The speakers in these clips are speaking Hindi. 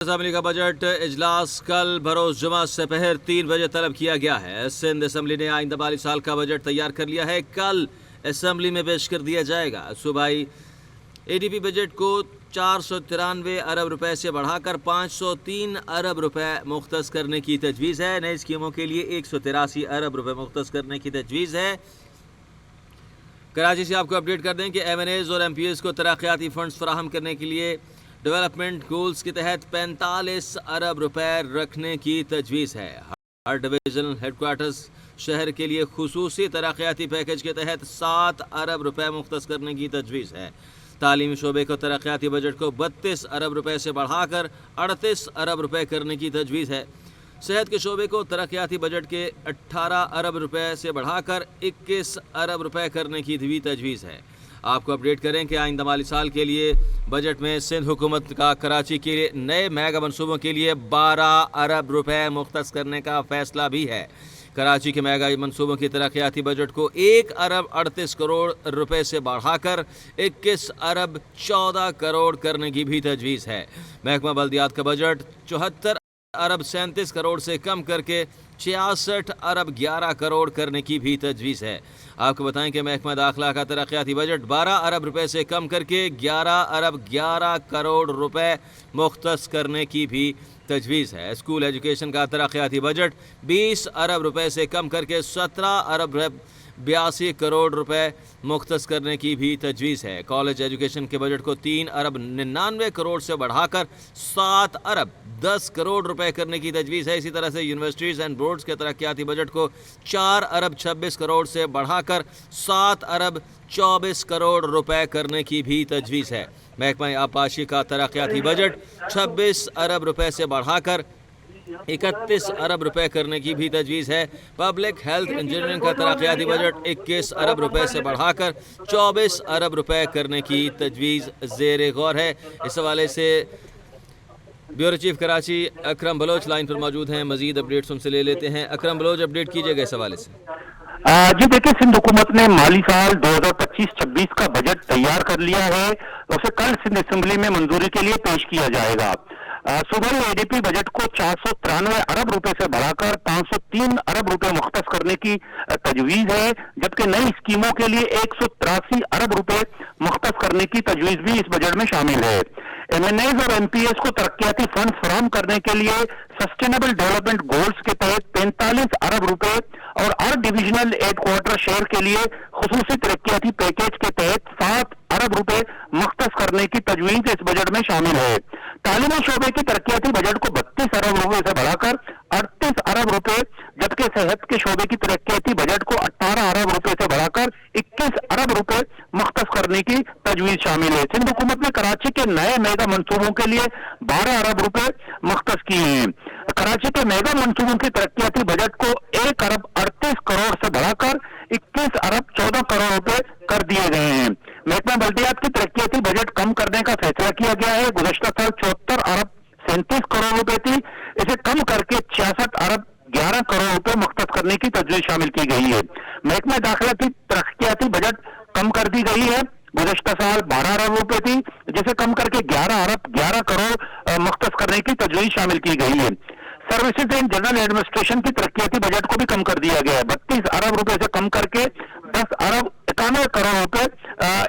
असेंबली का बजट इजलास कल बरोज जुमा दोपहर 3 बजे तलब किया गया है। सिंध असेंबली ने आइंदा माली साल का बजट तैयार कर लिया है। कल असेंबली में पेश कर दिया जाएगा। सूबाई एडीपी बजट को 493 अरब रुपए से बढ़ाकर 503 अरब रुपए मुख्तस करने की तजवीज़ है। नई स्कीमों के लिए 183 अरब रुपए मुख्तस करने की तजवीज़ है। कराची से आपको अपडेट कर दें कि MNAs और MPs को तरक्याती फंड्स फराहम करने के लिए डेवलपमेंट गोल्स के तहत 45 अरब रुपए रखने की तजवीज़ है। हर डिविजनल हेडक्वार्टर्स शहर के लिए खुसूसी तरक्याती पैकेज के तहत 7 अरब रुपए मुख्तस करने की तजवीज़ है। तालीमी शोबे को तरक्याती बजट को 32 अरब रुपए से बढ़ाकर 38 अरब रुपए करने की तजवीज़ है। सेहत के शोबे को तरक्याती बजट के 18 अरब रुपए से बढ़ाकर 21 अरब रुपए करने की भी तजवीज़ है। आपको अपडेट करें कि आइंदा माली साल के लिए बजट में सिंध हुकूमत का कराची के नए मेगा मनसूबों के लिए 12 अरब रुपए मुख्तस करने का फैसला भी है। कराची के मेगा मनसूबों की तरक्याती बजट को 1 अरब 38 करोड़ रुपए से बढ़ाकर 21 अरब 14 करोड़ करने की भी तजवीज़ है। महकमा बल्दियात का बजट 74 अरब 37 करोड़ से कम करके 66 अरब 11 करोड़ करने की भी तजवीज़ है। आपको बताएं कि महकमा दाखिला का तरक्याती बजट 12 अरब रुपए से कम करके 11 अरब 11 करोड़ रुपए मुख्तस करने की भी तजवीज़ है। स्कूल एजुकेशन का तरक्याती बजट 20 अरब रुपए से कम करके 17 अरब 82 करोड़ रुपए मुख्तस करने की भी तजवीज़ है। कॉलेज एजुकेशन के बजट को 3 अरब 99 करोड़ से बढ़ाकर 7 अरब 10 करोड़ रुपए करने की तजवीज़ है। इसी तरह से यूनिवर्सिटीज़ एंड बोर्ड्स के तरक्याती बजट को 4 अरब 26 करोड़ से बढ़ाकर 7 अरब 24 करोड़ रुपए करने की भी तजवीज़ है। महकमा आबपाशी का तरक्याती बजट 26 अरब रुपए से बढ़ाकर 31 अरब रुपए करने की भी तजवीज़ है। पब्लिक हेल्थ इंजीनियरिंग का तरक्याती बजट 21 अरब रुपए से बढ़ाकर 24 अरब रुपए करने की तजवीज़ ज़ेर गौर है। इस हवाले से ब्यूरो चीफ कराची अकरम बलोच लाइन पर मौजूद हैं। मजीद अपडेट्स उनसे ले लेते हैं। अकरम बलोच, अपडेट कीजिएगा इस हवाले से। जी देखिए, सिंध हुकूमत ने माली साल 2025-26 का बजट तैयार कर लिया है। उसे कल सिंध असेंबली में मंजूरी के लिए पेश किया जाएगा। सूबाई एडीपी बजट को 493 अरब रुपए से बढ़ाकर 503 अरब रुपए मुख्तस करने की तजवीज़ है, जबकि नई स्कीमों के लिए 183 अरब रुपए मुख्तस करने की तजवीज़ भी इस बजट में शामिल है। MNAs और MPs को तरक्याती फंड फराहम करने के लिए सस्टेनेबल डेवलपमेंट गोल्स के तहत 45 अरब रुपए और हर डिविजनल हेडक्वार्टर शहर के लिए खुसूसी तरक्याती पैकेज के तहत 7 अरब रुपए मुख्तस करने की तजवीज़ इस बजट में शामिल है। तालीमी शोबे की तरक्याती बजट को 32 अरब रुपए से बढ़ाकर 38 अरब रुपए, जबकि सेहत के शोबे की तरक्याती बजट को 18 अरब रुपए से बढ़ाकर 21 अरब रुपए मुख्तस करने की तजवीज़ शामिल है। सिंध हुकूमत ने कराची के नए मेगा मंसूबों के लिए 12 अरब रुपए मुख्तस किए हैं। कराची के मेगा मंसूबों की तरक्याती बजट को 1 अरब 38 करोड़ से बढ़ाकर 21 अरब 14 करोड़ रुपए कर दिए गए हैं। महकमा बल्दियात की तरक्याती बजट कम करने का फैसला किया गया है। गुज़श्ता साल 74 अरब 37 करोड़ रुपए थी, इसे कम करके 66 अरब 11 करोड़ रुपए मुख्तस करने की तजवीज़ शामिल की गई है। महकमा दाखिला की तरक्याती बजट कम कर दी गई है। गुज़श्ता साल 12 अरब रुपए थी, जिसे कम करके 11 अरब 11 करोड़ मुख्तस करने की तजवीज़ शामिल की गई है। सर्विसेज एंड जनरल एडमिनिस्ट्रेशन की तरक्याती बजट को भी कम कर दिया गया है। 32 अरब रुपए से कम करके 10 अरब 91 करोड़ रुपए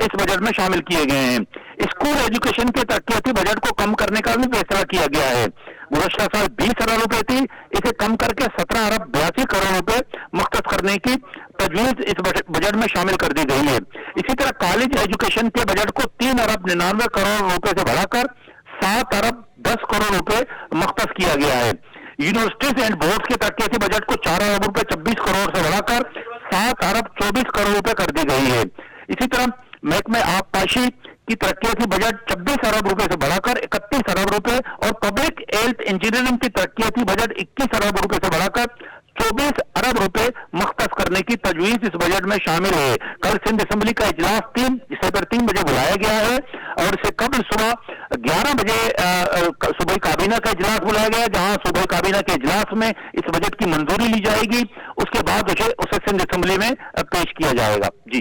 इस बजट में शामिल किए गए हैं। स्कूल एजुकेशन के तरक्याती बजट को कम करने का भी फैसला किया गया है। गुज़श्ता साल 20 अरब रुपए थी, इसे कम करके 17 अरब 82 करोड़ रुपए मुख्तस करने की तजवीज़ इस बजट में शामिल कर दी गई है। इसी तरह कॉलेज एजुकेशन के बजट को 3 अरब 99 करोड़ रुपए से बढ़ाकर 7 अरब 10 करोड़ रुपए मुख्तस किया गया है। यूनिवर्सिटीज एंड बोर्ड्स के तरक्याती बजट को 4 अरब रुपए 26 करोड़ से बढ़ाकर 7 अरब 24 करोड़ रुपए कर दी गई है। इसी तरह महकमे आबपाशी की तरक्याती बजट 26 अरब रुपए से बढ़ाकर 31 अरब रुपए और पब्लिक हेल्थ इंजीनियरिंग की तरक्याती बजट 21 अरब रुपए से बढ़ाकर 24 अरब रुपए मुख्तस करने की तजवीज़ इस बजट में शामिल है। कल सिंध असेंबली का इजलास 3 बजे बुलाया गया है और इससे कबल सुबह 11 बजे सूबाई काबीना का इजलास बुलाया गया है, जहां सूबाई काबीना के इजलास में इस बजट की मंजूरी ली जाएगी। उसके बाद उसे सिंध असेंबली में पेश किया जाएगा। जी।